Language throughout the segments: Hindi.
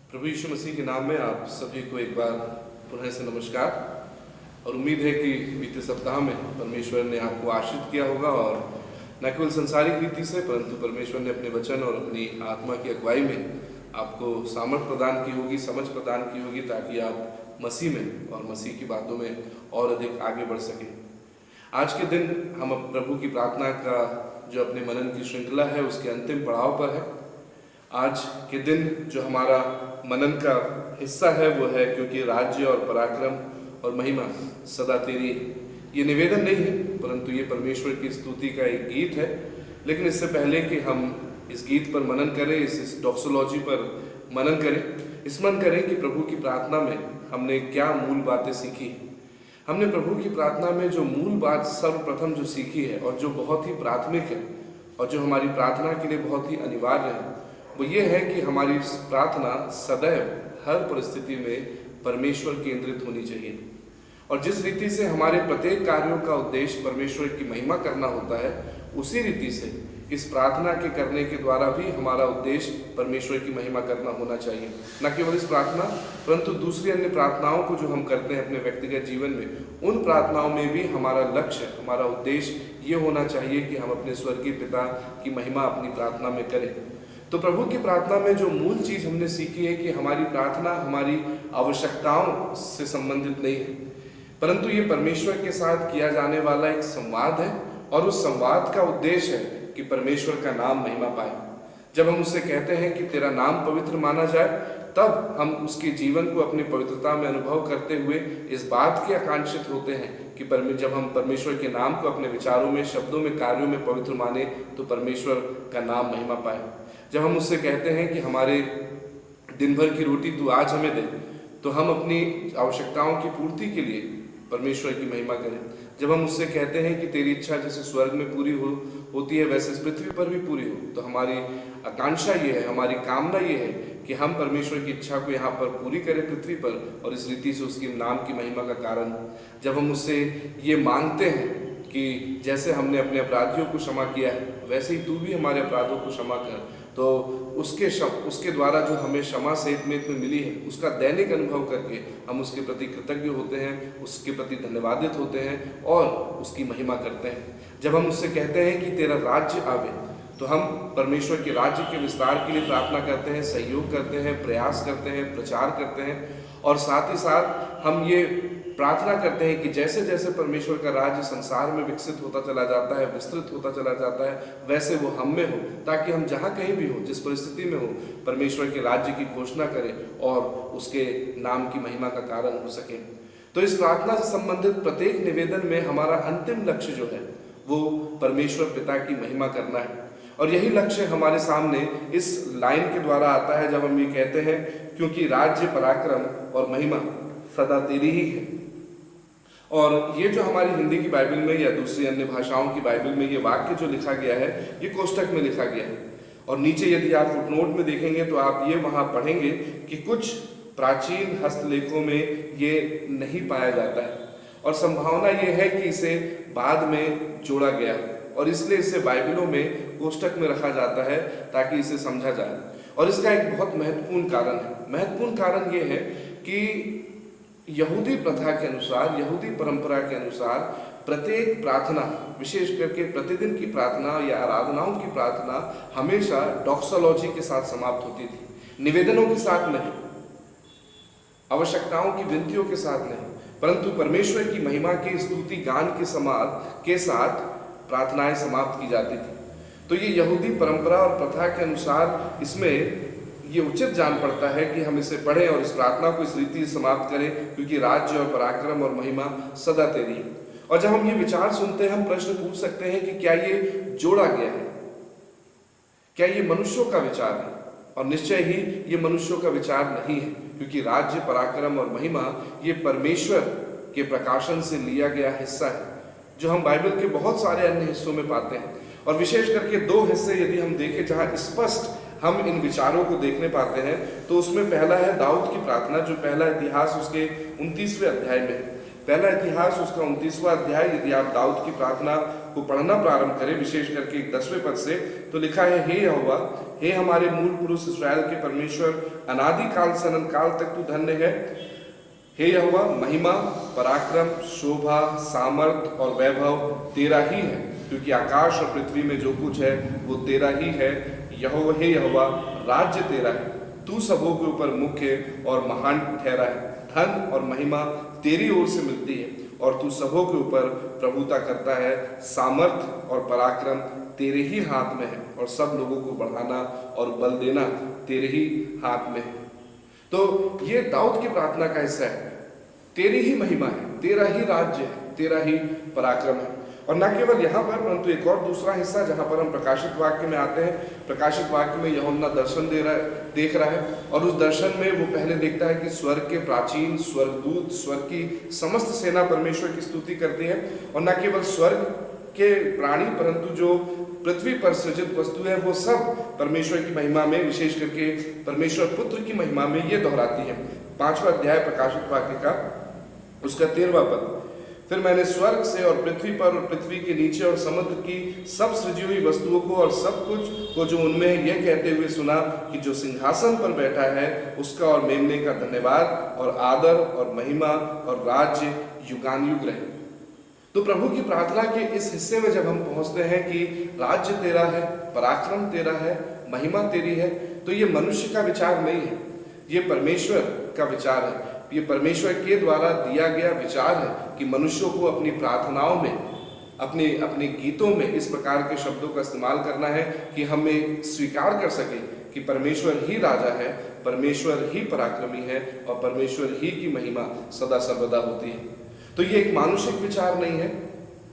प्रभु यीशु मसीह के नाम में आप सभी को एक बार पुनः से नमस्कार। और उम्मीद है कि बीते सप्ताह में परमेश्वर ने आपको आशीष किया होगा, और न केवल संसारिक रीति से परंतु परमेश्वर ने अपने वचन और अपनी आत्मा की अगुवाई में आपको सामर्थ प्रदान की होगी, समझ प्रदान की होगी, ताकि आप मसीह में और मसीह की बातों में और अधिक आगे बढ़ सकें। आज के दिन हम प्रभु की प्रार्थना का जो अपने मनन की श्रृंखला है उसके अंतिम पड़ाव पर है। आज के दिन जो हमारा मनन का हिस्सा है वो है, क्योंकि राज्य और पराक्रम और महिमा सदा तेरी। ये निवेदन नहीं है परंतु ये परमेश्वर की स्तुति का एक गीत है। लेकिन इससे पहले कि हम इस गीत पर मनन करें, इस डॉक्सोलॉजी पर मनन करें, स्मरण करें कि प्रभु की प्रार्थना में हमने क्या मूल बातें सीखी। हमने प्रभु की प्रार्थना में जो मूल बात सर्वप्रथम जो सीखी है और जो बहुत ही प्राथमिक है और जो हमारी प्रार्थना के लिए बहुत ही अनिवार्य है, वो ये है कि हमारी प्रार्थना सदैव हर परिस्थिति में परमेश्वर केंद्रित होनी चाहिए। और जिस रीति से हमारे प्रत्येक कार्यों का उद्देश्य परमेश्वर की महिमा करना होता है, उसी रीति से इस प्रार्थना के करने के द्वारा भी हमारा उद्देश्य परमेश्वर की महिमा करना होना चाहिए। न केवल इस प्रार्थना परंतु दूसरी अन्य प्रार्थनाओं को जो हम करते हैं अपने व्यक्तिगत जीवन में, उन प्रार्थनाओं में भी हमारा लक्ष्य, हमारा उद्देश्य ये होना चाहिए कि हम अपने स्वर्गीय पिता की महिमा अपनी प्रार्थना में करें। तो प्रभु की प्रार्थना में जो मूल चीज हमने सीखी है कि हमारी प्रार्थना हमारी आवश्यकताओं से संबंधित नहीं है, परंतु ये परमेश्वर के साथ किया जाने वाला एक संवाद है। और उस संवाद का उद्देश्य है कि परमेश्वर का नाम महिमा पाए। जब हम उससे कहते हैं कि तेरा नाम पवित्र माना जाए, तब हम उसके जीवन को अपनी पवित्रता में अनुभव करते हुए इस बात के आकांक्षित होते हैं कि जब हम परमेश्वर के नाम को अपने विचारों में, शब्दों में, कार्यों में पवित्र माने तो परमेश्वर का नाम महिमा पाए। जब हम उससे कहते हैं कि हमारे दिन भर की रोटी तू आज हमें दे, तो हम अपनी आवश्यकताओं की पूर्ति के लिए परमेश्वर की महिमा करें। जब हम उससे कहते हैं कि तेरी इच्छा जैसे स्वर्ग में पूरी होती है वैसे इस पृथ्वी पर भी पूरी हो, तो हमारी आकांक्षा ये है, हमारी कामना ये है कि हम परमेश्वर की इच्छा को यहाँ पर पूरी करें पृथ्वी पर, और इस रीति से उसके नाम की महिमा का कारण। जब हम उससे ये मांगते हैं कि जैसे हमने अपने अपराधियों को क्षमा किया है वैसे ही तू भी हमारे अपराधों को क्षमा कर, तो उसके द्वारा जो हमें क्षमा सेठ में मिली है उसका दैनिक अनुभव करके हम उसके प्रति कृतज्ञ होते हैं, उसके प्रति धन्यवादित होते हैं और उसकी महिमा करते हैं। जब हम उससे कहते हैं कि तेरा राज्य आवे, तो हम परमेश्वर के राज्य के विस्तार के लिए प्रार्थना करते हैं, सहयोग करते हैं, प्रयास करते हैं, प्रचार करते हैं, और साथ ही साथ हम ये प्रार्थना करते हैं कि जैसे जैसे परमेश्वर का राज्य संसार में विकसित होता चला जाता है, विस्तृत होता चला जाता है, वैसे वो हम में हो, ताकि हम जहाँ कहीं भी हो, जिस परिस्थिति में हो, परमेश्वर के राज्य की घोषणा करें और उसके नाम की महिमा का कारण हो सके। तो इस प्रार्थना से संबंधित प्रत्येक निवेदन में हमारा अंतिम लक्ष्य जो है वो परमेश्वर पिता की महिमा करना है। और यही लक्ष्य हमारे सामने इस लाइन के द्वारा आता है जब हम ये कहते हैं, क्योंकि राज्य, पराक्रम और महिमा सदा तेरी ही है। और ये जो हमारी हिंदी की बाइबल में या दूसरी अन्य भाषाओं की बाइबल में ये वाक्य जो लिखा गया है, ये कोष्टक में लिखा गया है। और नीचे यदि आप फुटनोट में देखेंगे तो आप ये वहाँ पढ़ेंगे कि कुछ प्राचीन हस्तलेखों में ये नहीं पाया जाता है, और संभावना ये है कि इसे बाद में जोड़ा गया, और इसलिए इसे बाइबलों में कोष्टक में रखा जाता है ताकि इसे समझा जाए। और इसका एक बहुत महत्वपूर्ण कारण है। महत्वपूर्ण कारण ये है कि यहूदी प्रथा के अनुसार, यहूदी परंपरा के अनुसार प्रत्येक प्रार्थना, विशेष करके प्रतिदिन की प्रार्थना या आराधनाओं की प्रार्थना हमेशा डॉक्सोलॉजी के साथ समाप्त होती थी। निवेदनों के साथ नहीं, आवश्यकताओं की विनतियों के साथ नहीं, परंतु परमेश्वर की महिमा के स्तुति गान के साथ प्रार्थनाएं समाप्त की जाती थी। तो ये यहूदी परंपरा और प्रथा के अनुसार इसमें ये उचित जान पड़ता है कि हम इसे पढ़ें और इस प्रार्थना को इस रीति से समाप्त करें, क्योंकि राज्य और पराक्रम और महिमा सदा तेरी है। और जब हम ये विचार सुनते हैं, हम प्रश्न पूछ सकते हैं कि क्या ये जोड़ा गया है, क्या ये मनुष्यों का विचार है? और निश्चय ही ये मनुष्यों का विचार नहीं है, क्योंकि राज्य, पराक्रम और महिमा ये परमेश्वर के प्रकाशन से लिया गया हिस्सा है, जो हम बाइबल के बहुत सारे अन्य हिस्सों में पाते हैं। और विशेष करके दो हिस्से यदि हम देखें जहाँ स्पष्ट हम इन विचारों को देखने पाते हैं, तो उसमें पहला है दाऊद की प्रार्थना, जो पहला इतिहास उसके 29वें अध्याय में है। पहला इतिहास उसका 29वां अध्याय, यदि आप दाऊद की प्रार्थना को पढ़ना प्रारंभ करें, विशेष करके 10वें पद से, तो लिखा है, हे यहोवा, हे हमारे मूल पुरुष इस्राएल के परमेश्वर, अनादि काल से अनंत काल तक तू धन्य है। हे यहोवा, महिमा, पराक्रम, शोभा, सामर्थ और वैभव तेरा ही है, क्योंकि आकाश और पृथ्वी में जो कुछ है वो तेरा ही है। यहोवा, हे यहोवा, राज्य तेरा है, तू सबों के ऊपर मुख्य और महान ठहरा है। धन और महिमा तेरी ओर से मिलती है और तू सबों के ऊपर प्रभुता करता है। सामर्थ और पराक्रम तेरे ही हाथ में है और सब लोगों को बढ़ाना और बल देना तेरे ही हाथ में है। तो ये दाऊद की प्रार्थना का हिस्सा है। तेरी ही महिमा है, तेरा ही राज्य है, तेरा ही पराक्रम है। और न केवल यहाँ पर, परंतु एक और दूसरा हिस्सा जहाँ पर हम प्रकाशित वाक्य में आते हैं। प्रकाशित वाक्य में यूहन्ना दर्शन देख रहा है और उस दर्शन में वो पहले देखता है कि स्वर्ग के प्राचीन स्वर्गदूत, स्वर्ग की समस्त सेना परमेश्वर की स्तुति करती है। और न केवल स्वर्ग के प्राणी, परंतु जो पृथ्वी पर सृजित वस्तु है वो सब परमेश्वर की महिमा में, विशेष करके परमेश्वर पुत्र की महिमा में ये दोहराती है। 5वां अध्याय प्रकाशित वाक्य का उसका 13वां पद, फिर मैंने स्वर्ग से और पृथ्वी पर और पृथ्वी के नीचे और समुद्र की सब सृजी हुई वस्तुओं को और सब कुछ को जो उनमें है यह कहते हुए सुना कि जो सिंहासन पर बैठा है उसका और मेमने का धन्यवाद और आदर और महिमा और राज्य युगानुयुग रहे। तो प्रभु की प्रार्थना के इस हिस्से में जब हम पहुंचते हैं कि राज्य तेरा है, पराक्रम तेरा है, महिमा तेरी है, तो ये मनुष्य का विचार नहीं है, ये परमेश्वर का विचार है। ये परमेश्वर के द्वारा दिया गया विचार है कि मनुष्यों को अपनी प्रार्थनाओं में, अपने गीतों में इस प्रकार के शब्दों का इस्तेमाल करना है कि हमें स्वीकार कर सके कि परमेश्वर ही राजा है, परमेश्वर ही पराक्रमी है और परमेश्वर ही की महिमा सदा सर्वदा होती है। तो ये एक मानुषिक विचार नहीं है,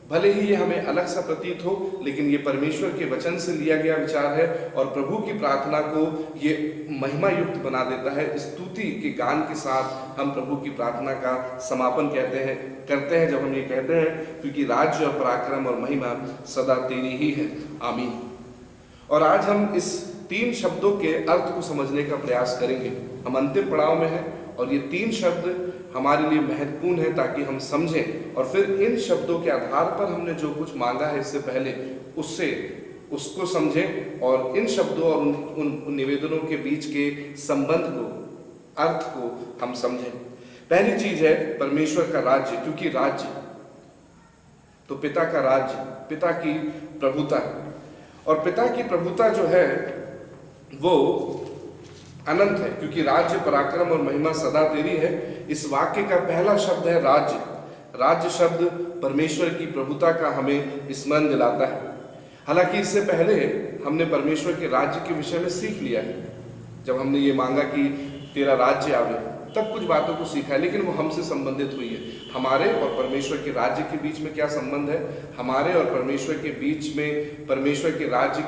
भले ही ये हमें अलग सा प्रतीत हो, लेकिन ये परमेश्वर के वचन से लिया गया विचार है और प्रभु की प्रार्थना को ये महिमा युक्त बना देता है। स्तुति के गान के साथ हम प्रभु की प्रार्थना का समापन करते हैं जब हम ये कहते हैं, क्योंकि राज्य और पराक्रम और महिमा सदा तेरी ही है, आमीन। और आज हम इस 3 शब्दों के अर्थ को समझने का प्रयास करेंगे। हम अंतिम पड़ाव में हैं और ये 3 शब्द हमारे लिए महत्वपूर्ण है ताकि हम समझें और फिर इन शब्दों के आधार पर हमने जो कुछ मांगा है इससे पहले उसको समझें और इन शब्दों और उन निवेदनों के बीच के संबंध को, अर्थ को हम समझें। पहली चीज है परमेश्वर का राज्य, क्योंकि राज्य तो पिता का राज्य, पिता की प्रभुता, और पिता की प्रभुता जो है वो अनंत है, क्योंकि राज्य, पराक्रम और महिमा सदा तेरी है। इस वाक्य का पहला शब्द है राज्य। राज्य शब्द परमेश्वर की प्रभुता का हमें स्मरण दिलाता है। हालांकि इससे पहले हमने परमेश्वर के राज्य के विषय में सीख लिया है। जब हमने ये मांगा कि तेरा राज्य आवे, तब कुछ बातों को सीखा है, लेकिन वो हमसे संबंधित हुई है। हमारे और परमेश्वर के राज्य के बीच में क्या संबंध है, हमारे और परमेश्वर के बीच में परमेश्वर के राज्य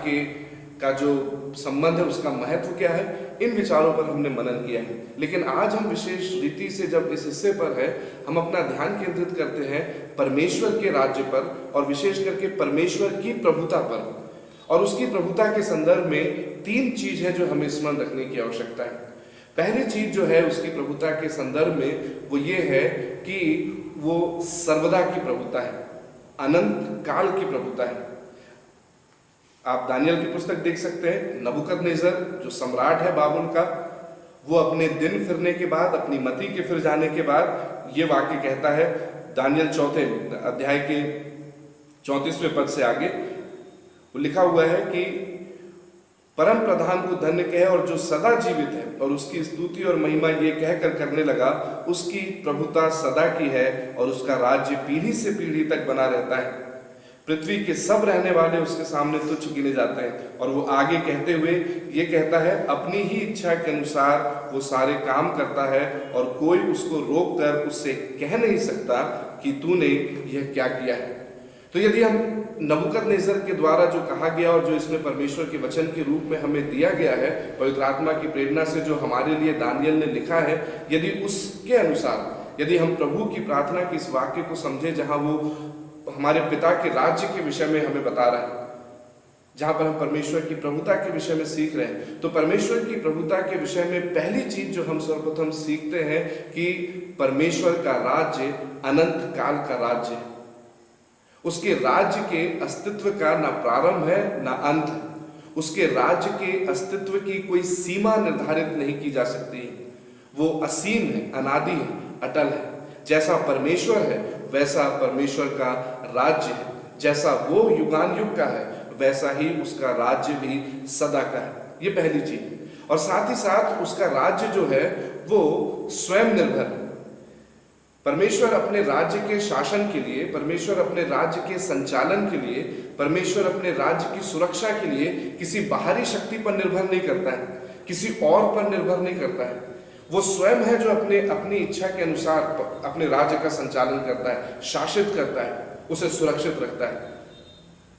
का जो संबंध है उसका महत्व क्या है, इन विचारों पर हमने मनन किया है। लेकिन आज हम विशेष रीति से जब इस हिस्से पर है, हम अपना ध्यान केंद्रित करते हैं परमेश्वर के राज्य पर और विशेष करके परमेश्वर की प्रभुता पर। और उसकी प्रभुता के संदर्भ में 3 चीज है जो हमें स्मरण रखने की आवश्यकता है। पहली चीज जो है उसकी प्रभुता के संदर्भ में वो ये है कि वो सर्वदा की प्रभुता है, अनंत काल की प्रभुता है। आप दानियल की पुस्तक देख सकते हैं। नबूकदनेस्सर जो सम्राट है बाबुल का, वो अपने दिन फिरने के बाद, अपनी मति के फिर जाने के बाद ये वाक्य कहता है, दानियल 4 अध्याय के 34वें पद से आगे वो लिखा हुआ है कि परम प्रधान को धन्य कहे और जो सदा जीवित है और उसकी स्तुति और महिमा ये कहकर करने लगा, उसकी प्रभुता सदा की है और उसका राज्य पीढ़ी से पीढ़ी तक बना रहता है। पृथ्वी के सब रहने वाले उसके सामने तुच्छ गिने जाते हैं। और वो आगे कहते हुए ये कहता है, अपनी ही इच्छा के अनुसार वो सारे काम करता है और कोई उसको रोक कर उससे कह नहीं सकता कि तूने यह क्या किया है। तो यदि हम नबूकदनेस्सर के द्वारा जो कहा गया और जो इसमें परमेश्वर के वचन के रूप में हमें दिया गया है, पवित्र आत्मा की प्रेरणा से जो हमारे लिए दानियल ने लिखा है, यदि उसके अनुसार यदि हम प्रभु की प्रार्थना के इस वाक्य को समझे, जहां वो हमारे पिता के राज्य के विषय में हमें बता रहा है, जहां पर हम परमेश्वर की प्रभुता के विषय में सीख रहे हैं, तो परमेश्वर की प्रभुता के विषय में पहली चीज जो हम सर्वप्रथम सीखते हैं कि परमेश्वर का राज्य अनंत काल का राज्य है। उसके राज्य के अस्तित्व का ना प्रारंभ है ना अंत है। उसके राज्य के अस्तित्व की कोई सीमा निर्धारित नहीं की जा सकती है। वो असीम है, अनादि है, अटल है। जैसा परमेश्वर है वैसा परमेश्वर का राज्य है। जैसा वो युगान युग का है वैसा ही उसका राज्य भी सदा का है। ये पहली चीज। और साथ ही साथ उसका राज्य जो है वो स्वयं निर्भर है। परमेश्वर अपने राज्य के शासन के लिए, परमेश्वर अपने राज्य के संचालन के लिए, परमेश्वर अपने राज्य की सुरक्षा के लिए किसी बाहरी शक्ति पर निर्भर नहीं करता है, किसी और पर निर्भर नहीं करता है। वो स्वयं है जो अपनी इच्छा के अनुसार अपने राज्य का संचालन करता है, शासित करता है, उसे सुरक्षित रखता है।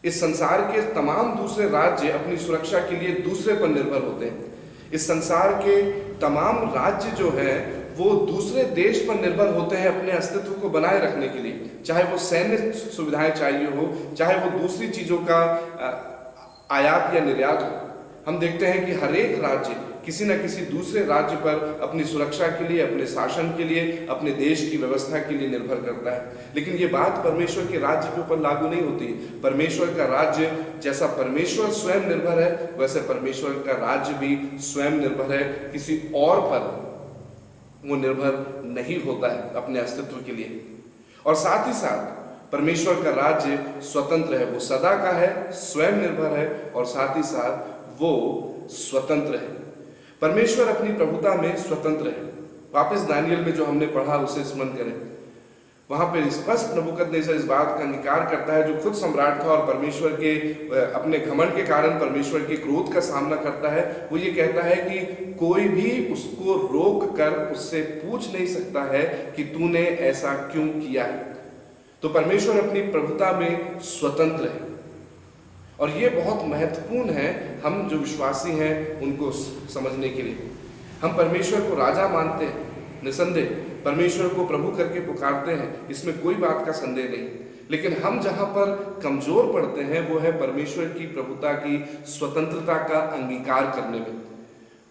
इस संसार के तमाम दूसरे राज्य अपनी सुरक्षा के लिए दूसरे पर निर्भर होते हैं। इस संसार के तमाम राज्य जो है वो दूसरे देश पर निर्भर होते हैं अपने अस्तित्व को बनाए रखने के लिए, चाहे वो सैन्य सुविधाएं चाहिए हो, चाहे वो दूसरी चीजों का आयात या निर्यात हो। हम देखते हैं कि हर एक राज्य किसी न किसी दूसरे राज्य पर अपनी सुरक्षा के लिए, अपने शासन के लिए, अपने देश की व्यवस्था के लिए निर्भर करता है। लेकिन ये बात परमेश्वर के राज्य के ऊपर लागू नहीं होती। परमेश्वर का राज्य, जैसा परमेश्वर स्वयं निर्भर है वैसे परमेश्वर का राज्य भी स्वयं निर्भर है, किसी और पर वो निर्भर नहीं होता है अपने अस्तित्व के लिए। और साथ ही साथ परमेश्वर का राज्य स्वतंत्र है, वो सदा का है, स्वयं निर्भर है और साथ ही साथ वो स्वतंत्र है। परमेश्वर अपनी प्रभुता में स्वतंत्र है। वापस दानियल में जो हमने पढ़ा उसे स्मरण करें। वहां पर स्पष्ट नबूकदनेस्सर इस बात का अंगीकार करता है, जो खुद सम्राट था और परमेश्वर के अपने घमंड के कारण परमेश्वर के क्रोध का सामना करता है। वो ये कहता है कि कोई भी उसको रोक कर उससे पूछ नहीं सकता है कि तूने ऐसा क्यों किया है। तो परमेश्वर अपनी प्रभुता में स्वतंत्र है और ये बहुत महत्वपूर्ण है हम जो विश्वासी हैं उनको समझने के लिए। हम परमेश्वर को राजा मानते हैं, निसंदेह परमेश्वर को प्रभु करके पुकारते हैं, इसमें कोई बात का संदेह नहीं। लेकिन हम जहां पर कमजोर पड़ते हैं वो है परमेश्वर की प्रभुता की स्वतंत्रता का अंगीकार करने में,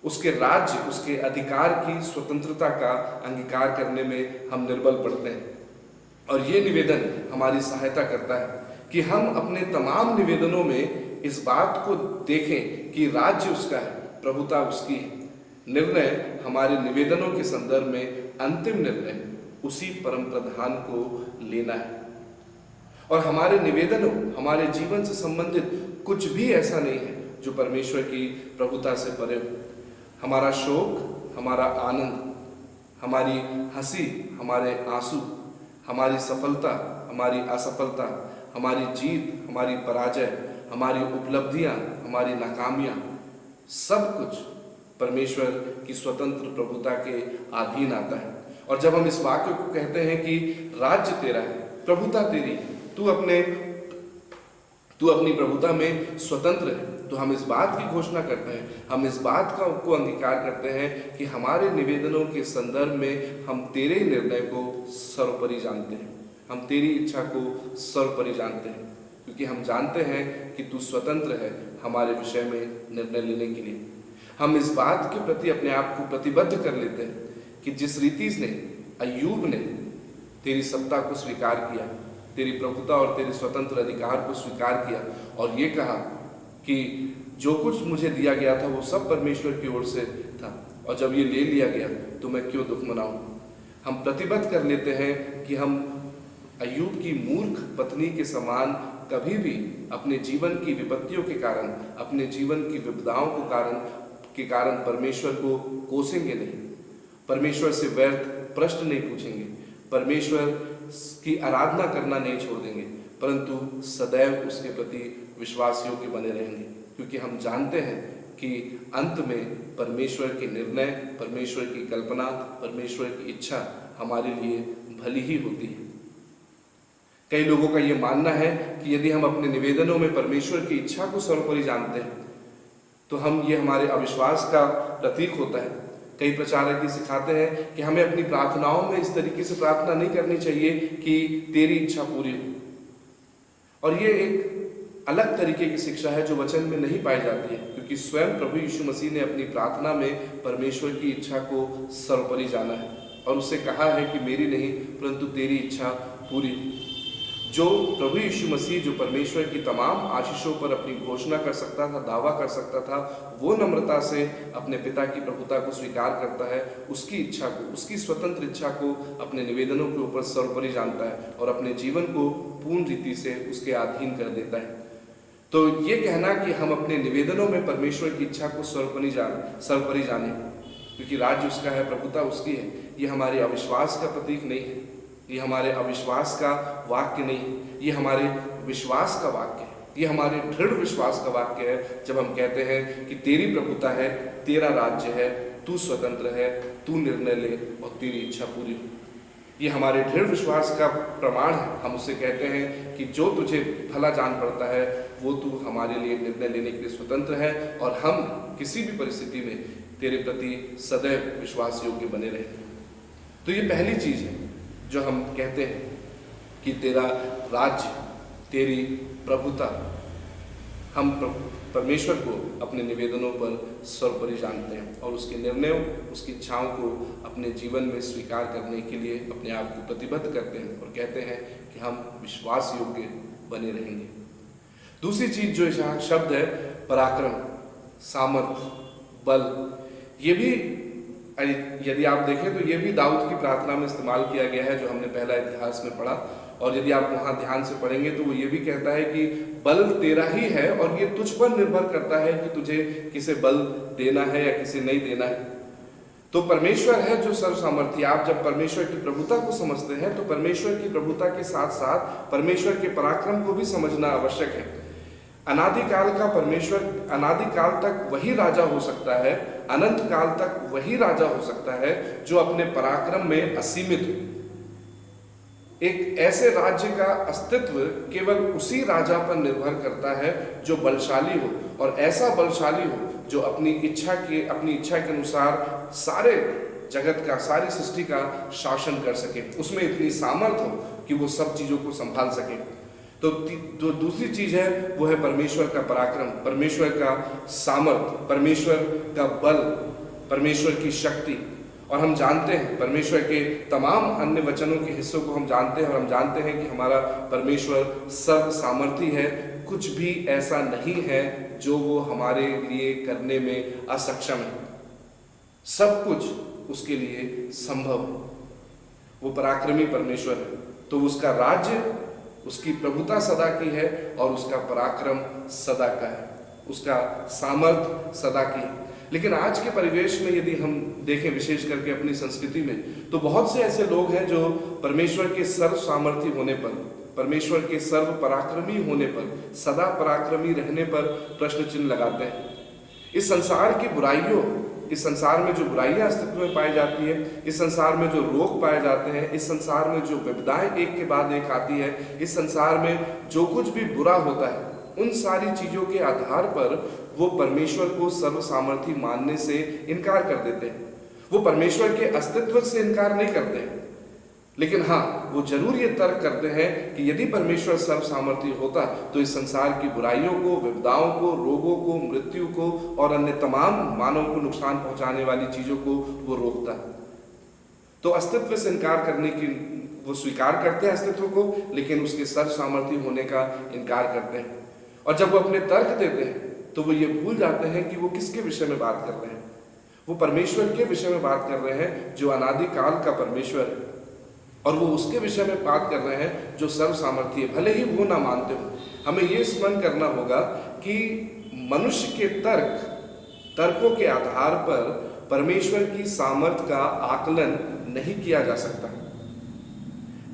उसके राज्य, उसके अधिकार की स्वतंत्रता का अंगीकार करने में हम निर्बल पड़ते हैं। और ये निवेदन हमारी सहायता करता है कि हम अपने तमाम निवेदनों में इस बात को देखें कि राज्य उसका है, प्रभुता उसकी है। निर्णय हमारे निवेदनों के संदर्भ में अंतिम निर्णय उसी परम प्रधान को लेना है। और हमारे निवेदनों, हमारे जीवन से संबंधित कुछ भी ऐसा नहीं है जो परमेश्वर की प्रभुता से परे हो। हमारा शोक, हमारा आनंद, हमारी हंसी, हमारे आंसू, हमारी सफलता, हमारी असफलता, हमारी जीत, हमारी पराजय, हमारी उपलब्धियां, हमारी नाकामियां, सब कुछ परमेश्वर की स्वतंत्र प्रभुता के अधीन आता है। और जब हम इस वाक्य को कहते हैं कि राज्य तेरा है, प्रभुता तेरी है, तू अपनी प्रभुता में स्वतंत्र है, तो हम इस बात की घोषणा करते हैं, हम इस बात को अंगीकार करते हैं कि हमारे निवेदनों के संदर्भ में हम तेरे निर्णय को सर्वोपरि जानते हैं, हम तेरी इच्छा को सर्वोपरि जानते हैं, क्योंकि हम जानते हैं कि तू स्वतंत्र है हमारे विषय में निर्णय लेने के लिए। हम इस बात के प्रति अपने आप को प्रतिबद्ध कर लेते हैं कि जिस रीति ने अय्यूब ने तेरी सत्ता को स्वीकार किया, तेरी प्रभुता और तेरे स्वतंत्र अधिकार को स्वीकार किया और ये कहा कि जो कुछ मुझे दिया गया था वो सब परमेश्वर की ओर से था और जब ये ले लिया गया तो मैं क्यों दुख मनाऊं। हम प्रतिबद्ध कर लेते हैं कि हम अय्यूब की मूर्ख पत्नी के समान कभी भी अपने जीवन की विपत्तियों के कारण, अपने जीवन की विपदाओं के कारण परमेश्वर को कोसेंगे नहीं, परमेश्वर से व्यर्थ प्रश्न नहीं पूछेंगे, परमेश्वर की आराधना करना नहीं छोड़ देंगे, परंतु सदैव उसके प्रति विश्वास योग्य बने रहेंगे, क्योंकि हम जानते हैं कि अंत में परमेश्वर के निर्णय, परमेश्वर की कल्पना, परमेश्वर की इच्छा हमारे लिए भली ही होती है। कई लोगों का ये मानना है कि यदि हम अपने निवेदनों में परमेश्वर की इच्छा को सर्वोपरि जानते हैं तो ये हमारे अविश्वास का प्रतीक होता है। कई प्रचारक ये सिखाते हैं कि हमें अपनी प्रार्थनाओं में इस तरीके से प्रार्थना नहीं करनी चाहिए कि तेरी इच्छा पूरी हो। और ये एक अलग तरीके की शिक्षा है जो वचन में नहीं पाई जाती है, क्योंकि स्वयं प्रभु यीशु मसीह ने अपनी प्रार्थना में परमेश्वर की इच्छा को सर्वोपरि जाना है और उससे कहा है कि मेरी नहीं परंतु तेरी इच्छा पूरी हो। जो प्रभु यीशु मसीह, जो परमेश्वर की तमाम आशीषों पर अपनी घोषणा कर सकता था, दावा कर सकता था, वो नम्रता से अपने पिता की प्रभुता को स्वीकार करता है, उसकी इच्छा को, उसकी स्वतंत्र इच्छा को अपने निवेदनों के ऊपर सर्वोपरि जानता है और अपने जीवन को पूर्ण रीति से उसके अधीन कर देता है। तो ये कहना कि हम अपने निवेदनों में परमेश्वर की इच्छा को सर्वोपरि जाने, क्योंकि राज्य उसका है, प्रभुता उसकी है, ये हमारे अविश्वास का प्रतीक नहीं है, ये हमारे अविश्वास का वाक्य नहीं है, ये हमारे विश्वास का वाक्य है, ये हमारे दृढ़ विश्वास का वाक्य है। जब हम कहते हैं कि तेरी प्रभुता है, तेरा राज्य है, तू स्वतंत्र है, तू निर्णय ले और तेरी इच्छा पूरी हो, ये हमारे दृढ़ विश्वास का प्रमाण है। हम उससे कहते हैं कि जो तुझे भला जान पड़ता है वो तू हमारे लिए निर्णय लेने के लिए स्वतंत्र है और हम किसी भी परिस्थिति में तेरे प्रति सदैव विश्वास योग्य बने रहेंगे। तो ये पहली चीज है जो हम कहते हैं कि तेरा राज्य, तेरी प्रभुता, हम परमेश्वर को अपने निवेदनों पर सर्वोपरि जानते हैं और उसके निर्णयों, उसकी इच्छाओं को अपने जीवन में स्वीकार करने के लिए अपने आप को प्रतिबद्ध करते हैं और कहते हैं कि हम विश्वास योग्य बने रहेंगे। दूसरी चीज जो यहाँ शब्द है पराक्रम, सामर्थ, बल, ये भी यदि आप देखें तो ये भी दाऊद की प्रार्थना में इस्तेमाल किया गया है, जो हमने पहला इतिहास में पढ़ा। और यदि आप वहाँ ध्यान से पढ़ेंगे तो वो ये भी कहता है कि बल तेरा ही है और ये तुझ पर निर्भर करता है कि तुझे किसे बल देना है या किसे नहीं देना है। तो परमेश्वर है जो सर्व सामर्थ्य। आप जब परमेश्वर की प्रभुता को समझते हैं तो परमेश्वर की प्रभुता के साथ साथ परमेश्वर के पराक्रम को भी समझना आवश्यक है। अनादिकाल का परमेश्वर, अनादिकाल तक वही राजा हो सकता है, अनंत काल तक वही राजा हो सकता है जो अपने पराक्रम में असीमित हो। एक ऐसे राज्य का अस्तित्व केवल उसी राजा पर निर्भर करता है जो बलशाली हो, और ऐसा बलशाली हो जो अपनी इच्छा के अनुसार सारे जगत का, सारी सृष्टि का शासन कर सके, उसमें इतनी सामर्थ हो कि वो सब चीजों को संभाल सके। तो जो दूसरी चीज है वो है परमेश्वर का पराक्रम, परमेश्वर का सामर्थ, परमेश्वर का बल, परमेश्वर की शक्ति। और हम जानते हैं परमेश्वर के तमाम अन्य वचनों के हिस्सों को हम जानते हैं और हम जानते हैं कि हमारा परमेश्वर सर्व सामर्थी है। कुछ भी ऐसा नहीं है जो वो हमारे लिए करने में असक्षम है, सब कुछ उसके लिए संभव है। वो पराक्रमी परमेश्वर है, तो उसका राज्य, उसकी प्रभुता सदा की है और उसका पराक्रम सदा का है, उसका सामर्थ सदा की है। लेकिन आज के परिवेश में यदि हम देखें, विशेष करके अपनी संस्कृति में, तो बहुत से ऐसे लोग हैं जो परमेश्वर के सर्व सामर्थी होने पर, परमेश्वर के सर्व पराक्रमी होने पर, सदा पराक्रमी रहने पर प्रश्न चिन्ह लगाते हैं। इस संसार की बुराइयों, इस संसार में जो बुराइयां अस्तित्व में पाई जाती है, इस संसार में जो रोग पाए जाते हैं, इस संसार में जो विपदाएं एक के बाद एक आती है, इस संसार में जो कुछ भी बुरा होता है, उन सारी चीजों के आधार पर वो परमेश्वर को सर्व सामर्थी मानने से इनकार कर देते हैं। वो परमेश्वर के अस्तित्व से इनकार नहीं करते हैं, लेकिन हाँ, वो जरूर ये तर्क करते हैं कि यदि परमेश्वर सर्व सामर्थी होता तो इस संसार की बुराइयों को, विपदाओं को, रोगों को, मृत्यु को और अन्य तमाम मानव को नुकसान पहुंचाने वाली चीजों को वो रोकता। तो अस्तित्व से इनकार करने की, वो स्वीकार करते हैं अस्तित्व को, लेकिन उसके सर्व सामर्थी होने का इनकार करते हैं। और जब वो अपने तर्क देते हैं तो वो ये भूल जाते हैं कि वो किसके विषय में बात कर रहे हैं। वो परमेश्वर के विषय में बात कर रहे हैं जो अनादिकाल का परमेश्वर है, और वो उसके विषय में बात कर रहे हैं जो सर्व सामर्थी है, भले ही वो ना मानते हो। हमें ये स्मरण करना होगा कि मनुष्य के तर्कों के आधार पर परमेश्वर की सामर्थ का आकलन नहीं किया जा सकता।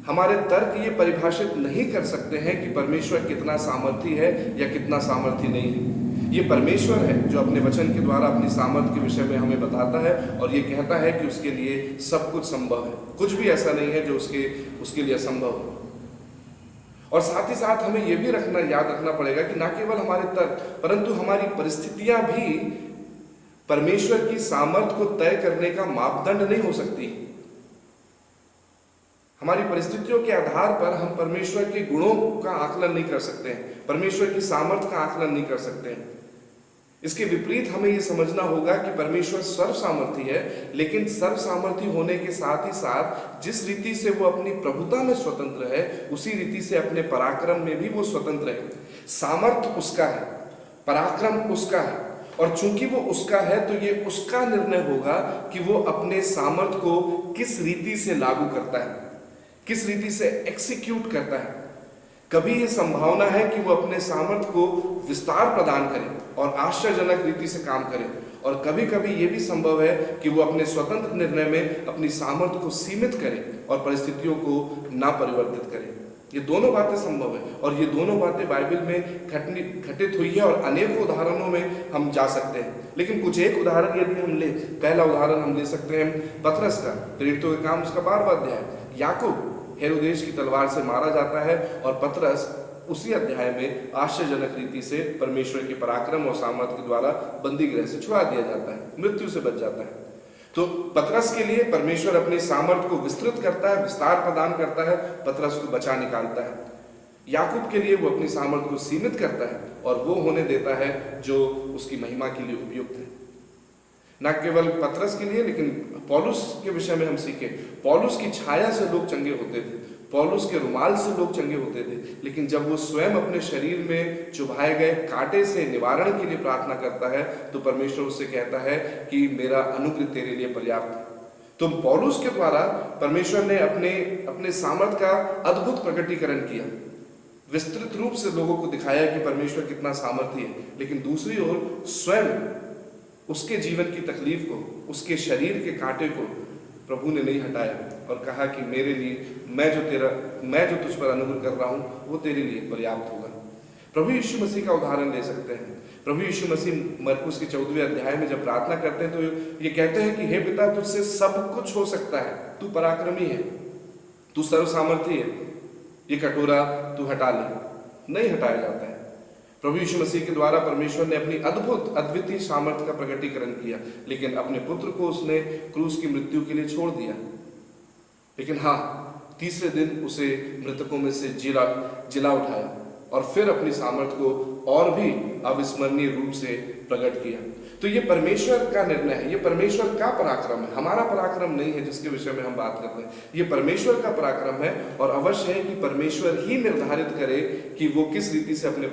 हमारे तर्क ये परिभाषित नहीं कर सकते हैं कि परमेश्वर कितना सामर्थी है या कितना सामर्थी नहीं है। ये परमेश्वर है जो अपने वचन के द्वारा अपनी सामर्थ के विषय में हमें बताता है और ये कहता है कि उसके लिए सब कुछ संभव है, कुछ भी ऐसा नहीं है जो उसके लिए असंभव हो। और साथ ही साथ हमें ये भी याद रखना पड़ेगा कि ना केवल हमारे तर्क, परंतु हमारी परिस्थितियां भी परमेश्वर की सामर्थ को तय करने का मापदंड नहीं हो सकती। हमारी परिस्थितियों के आधार पर हम परमेश्वर के गुणों का आकलन नहीं कर सकते हैं, परमेश्वर की सामर्थ का आकलन नहीं कर सकते हैं। इसके विपरीत हमें ये समझना होगा कि परमेश्वर सर्व सामर्थी है, लेकिन सर्व सामर्थी होने के साथ ही साथ जिस रीति से वो अपनी प्रभुता में स्वतंत्र है, उसी रीति से अपने पराक्रम में भी वो स्वतंत्र है। सामर्थ उसका है, पराक्रम उसका है, और चूंकि वो उसका है तो ये उसका निर्णय होगा कि वो अपने सामर्थ को किस रीति से लागू करता है, किस रीति से एक्सिक्यूट करता है। कभी ये संभावना है कि वो अपने सामर्थ को विस्तार प्रदान करे और आश्चर्यजनक रीति से काम करे, और कभी कभी ये भी संभव है कि वो अपने स्वतंत्र निर्णय में अपनी सामर्थ को सीमित करे और परिस्थितियों को ना परिवर्तित करे। ये दोनों बातें संभव है, और ये दोनों बातें बाइबल में घटित हुई है, और अनेक उदाहरणों में हम जा सकते हैं। लेकिन कुछ एक उदाहरण यदि हम ले, पहला उदाहरण हम ले सकते हैं पतरस का, प्रेरितों के काम उसका 12वां अध्याय। याकूब हेरोदेस की तलवार से मारा जाता है, और पतरस उसी अध्याय में आश्चर्यजनक रीति से परमेश्वर के पराक्रम और सामर्थ्य के द्वारा बंदी गृह से छुड़ा दिया जाता है, मृत्यु से बच जाता है। तो पतरस के लिए परमेश्वर अपने सामर्थ्य को विस्तृत करता है, विस्तार प्रदान करता है, पतरस को बचा निकालता है। याकूब के लिए वो अपनी सामर्थ्य को सीमित करता है और वो होने देता है जो उसकी महिमा के लिए उपयुक्त है। न केवल पतरस के लिए, लेकिन पौलुस के विषय में हम सीखे, पौलुस की छाया से लोग चंगे होते थे, पौलुस के रुमाल से लोग चंगे होते थे, लेकिन जब वो स्वयं अपने शरीर में चुभाए गए कांटे से निवारण के लिए प्रार्थना करता है तो परमेश्वर उससे कहता है कि मेरा अनुग्रह तेरे लिए पर्याप्त है। तो पौलुस के द्वारा परमेश्वर ने अपने सामर्थ का अद्भुत प्रकटीकरण किया, विस्तृत रूप से लोगों को दिखाया कि परमेश्वर कितना सामर्थी है। लेकिन दूसरी ओर स्वयं उसके जीवन की तकलीफ को, उसके शरीर के कांटे को प्रभु ने नहीं हटाया और कहा कि मेरे लिए मैं जो तुझ पर अनुग्रह कर रहा हूं वो तेरे लिए पर्याप्त होगा। प्रभु यीशु मसीह का उदाहरण ले सकते हैं। प्रभु यीशु मसीह मरकुस के 14वें अध्याय में जब प्रार्थना करते हैं तो ये कहते हैं कि हे पिता, तुझसे सब कुछ हो सकता है, तू पराक्रमी है, तू सर्व सामर्थी है, ये कटोरा तू हटा ले। नहीं हटाया जाता है। प्रभु यीशु मसीह के द्वारा परमेश्वर ने अपनी अद्भुत अद्वितीय सामर्थ्य का प्रकटीकरण किया, लेकिन अपने पुत्र को उसने क्रूस की मृत्यु के लिए छोड़ दिया। लेकिन हाँ, तीसरे दिन उसे मृतकों में से जिला उठाया और फिर अपनी सामर्थ्य को और भी अविस्मरणीय रूप से प्रकट किया। तो ये परमेश्वर का निर्णय है, ये परमेश्वर का पराक्रम है, हमारा पराक्रम नहीं है जिसके विषय में हम बात कर रहे हैं। ये परमेश्वर का पराक्रम है, और अवश्य है कि परमेश्वर ही निर्धारित करे कि वो किस रीति से अपने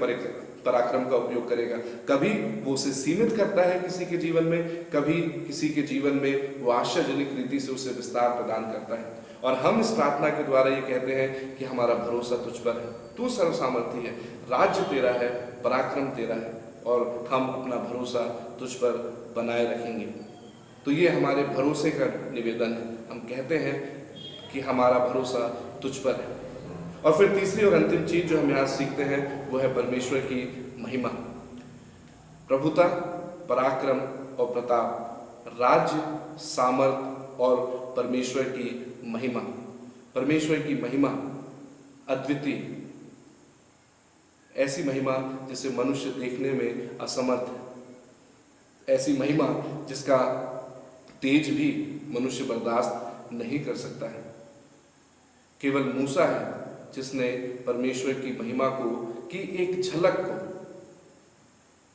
पराक्रम का उपयोग करेगा। कभी वो उसे सीमित करता है किसी के जीवन में, कभी किसी के जीवन में वो आश्चर्यजनक रीति से उसे विस्तार प्रदान करता है। और हम इस प्रार्थना के द्वारा ये कहते हैं कि हमारा भरोसा तुझ पर है, तू सर्व सामर्थी है, राज्य तेरा है, पराक्रम तेरा है, और हम अपना भरोसा तुझ पर बनाए रखेंगे। तो ये हमारे भरोसे का निवेदन है। हम कहते हैं कि हमारा भरोसा तुझ पर है। और फिर तीसरी और अंतिम चीज जो हम यहाँ सीखते हैं वो है परमेश्वर की महिमा। प्रभुता, पराक्रम और प्रताप, राज्य, सामर्थ और परमेश्वर की महिमा। परमेश्वर की महिमा अद्वितीय, ऐसी महिमा जिसे मनुष्य देखने में असमर्थ है, ऐसी महिमा जिसका तेज भी मनुष्य बर्दाश्त नहीं कर सकता है। केवल मूसा है जिसने परमेश्वर की महिमा की एक झलक को,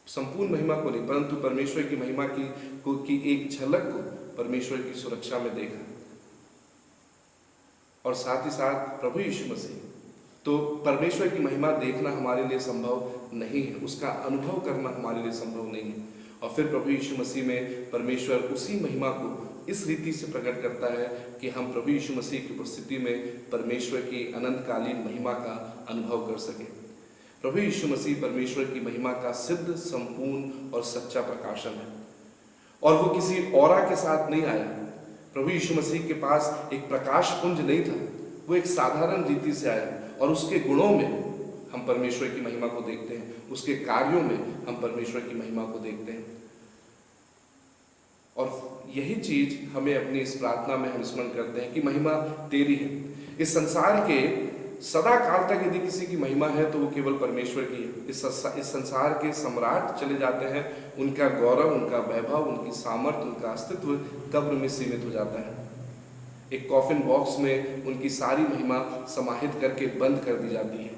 संपूर्ण महिमा को नहीं परंतु परमेश्वर की महिमा की एक झलक को परमेश्वर की सुरक्षा में देखा। और साथ ही साथ प्रभु यीशु मसीह। तो परमेश्वर की महिमा देखना हमारे लिए संभव नहीं है, उसका अनुभव करना हमारे लिए संभव नहीं है। और फिर प्रभु यीशु मसीह में परमेश्वर उसी महिमा को इस रीति से प्रकट करता है कि हम प्रभु यीशु मसीह की उपस्थिति में परमेश्वर की अनंतकालीन महिमा का अनुभव कर सकें। प्रभु यीशु मसीह परमेश्वर की महिमा का सिद्ध, संपूर्ण और सच्चा प्रकाशन है, और वो किसी औरा के साथ नहीं आया। प्रभु यीशु मसीह के पास एक प्रकाश पुंज नहीं था, वो एक साधारण रीति से आया, और उसके गुणों में हम परमेश्वर की महिमा को देखते हैं, उसके कार्यों में हम परमेश्वर की महिमा को देखते हैं। और यही चीज हमें अपनी इस प्रार्थना में हम स्मरण करते हैं कि महिमा तेरी है। इस संसार के सदा काल तक यदि किसी की महिमा है तो वो केवल परमेश्वर की है। इस संसार के सम्राट चले जाते हैं, उनका गौरव, उनका वैभव, उनकी सामर्थ्य, उनका अस्तित्व कब्र में सीमित हो जाता है। एक कॉफिन बॉक्स में उनकी सारी महिमा समाहित करके बंद कर दी जाती है।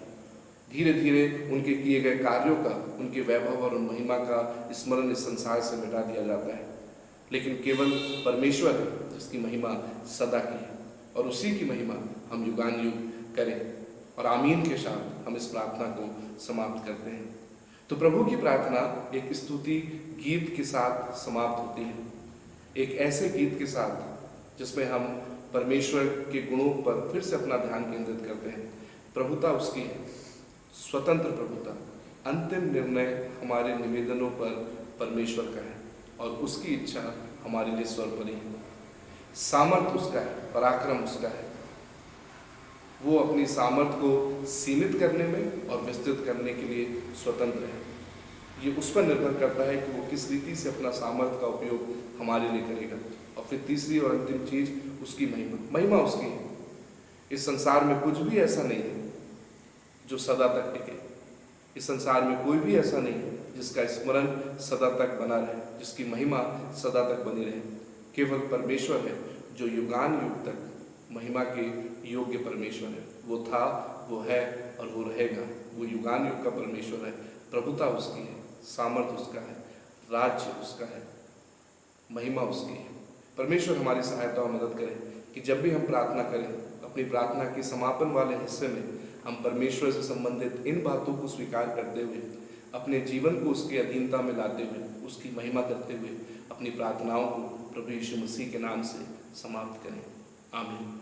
धीरे धीरे उनके किए गए कार्यों का, उनके वैभव और महिमा का स्मरण इस संसार से मिटा दिया जाता है। लेकिन केवल परमेश्वर है जिसकी महिमा सदा की है, और उसी की महिमा हम युगान युग करें। और आमीन के साथ हम इस प्रार्थना को समाप्त करते हैं। तो प्रभु की प्रार्थना एक स्तुति गीत के साथ समाप्त होती है, एक ऐसे गीत के साथ जिसमें हम परमेश्वर के गुणों पर फिर से अपना ध्यान केंद्रित करते हैं। प्रभुता उसकी है, स्वतंत्र प्रभुता, अंतिम निर्णय हमारे निवेदनों पर परमेश्वर का है, और उसकी इच्छा हमारे लिए सर्वोपरि है। सामर्थ उसका है, पराक्रम उसका है। वो अपनी सामर्थ को सीमित करने में और विस्तृत करने के लिए स्वतंत्र है। ये उस पर निर्भर करता है कि वो किस रीति से अपना सामर्थ का उपयोग हमारे लिए करेगा। और फिर तीसरी और अंतिम चीज, उसकी महिमा। महिमा उसकी है। इस संसार में कुछ भी ऐसा नहीं है जो सदा तक टिके। इस संसार में कोई भी ऐसा नहीं है जिसका स्मरण सदा तक बना रहे, जिसकी महिमा सदा तक बनी रहे। केवल परमेश्वर है जो युगान युग तक महिमा के योग्य परमेश्वर है। वो था, वो है और वो रहेगा। वो युगान युग का परमेश्वर है। प्रभुता उसकी है, सामर्थ उसका है, राज्य उसका है, महिमा उसकी है। परमेश्वर हमारी सहायता और मदद करे कि जब भी हम प्रार्थना करें, अपनी प्रार्थना के समापन वाले हिस्से में हम परमेश्वर से संबंधित इन बातों को स्वीकार करते हुए, अपने जीवन को उसके अधीनता में लाते हुए, उसकी महिमा करते हुए अपनी प्रार्थनाओं को प्रभु यीशु मसीह के नाम से समाप्त करें। आमीन।